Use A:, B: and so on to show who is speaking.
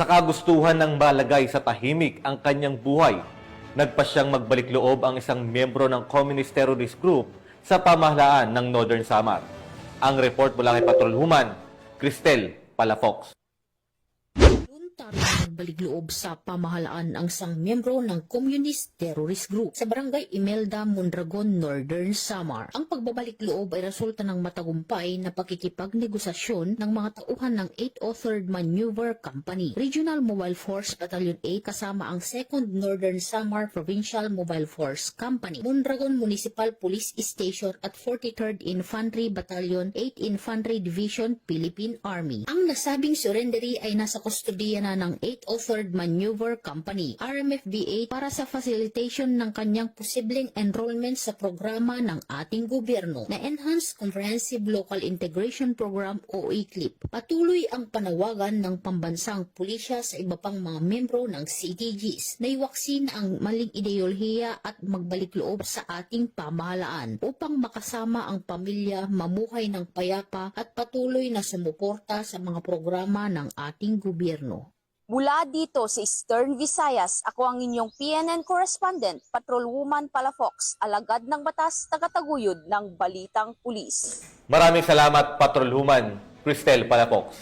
A: Sa kagustuhan ng malagay sa tahimik ang kanyang buhay, nagpa siyang magbalik loob ang isang miyembro ng Communist Terrorist Group sa pamahalaan ng Northern Samar. Ang report mula kay Patrol Human, Cristel Palafox.
B: Voluntaryo nagbalik loob sa pamahalaan ang isang miyembro ng Communist Terrorist Group sa Barangay Imelda, Mondragon, Northern Samar. Ang pagbabalik loob ay resulta ng matagumpay na pakikipagnegosasyon ng mga tauhan ng 803rd Maneuver Company, Regional Mobile Force Battalion 8 kasama ang 2nd Northern Samar Provincial Mobile Force Company, Mondragon Municipal Police Station at 43rd Infantry Battalion 8 Infantry Division, Philippine Army. Ang nasabing surrendery ay nasa kustodiya na ng 803rd Maneuver Company, RMFBA, para sa facilitation ng kanyang posibleng enrollment sa programa ng ating gobyerno na Enhanced Comprehensive Local Integration Program o ECLIP. Patuloy ang panawagan ng pambansang pulisya sa iba pang mga membro ng CTGs na iwaksin ang maling ideolohiya at magbalik loob sa ating pamahalaan upang makasama ang pamilya, mamuhay ng payapa at patuloy na sumuporta sa mga programa ng ating gobyerno.
C: Mula dito sa Eastern Visayas, ako ang inyong PNN correspondent, Patrolwoman Palafox, alagad ng batas, tagataguyod ng Balitang Pulis.
A: Maraming salamat, Patrol Human, Cristel Palafox.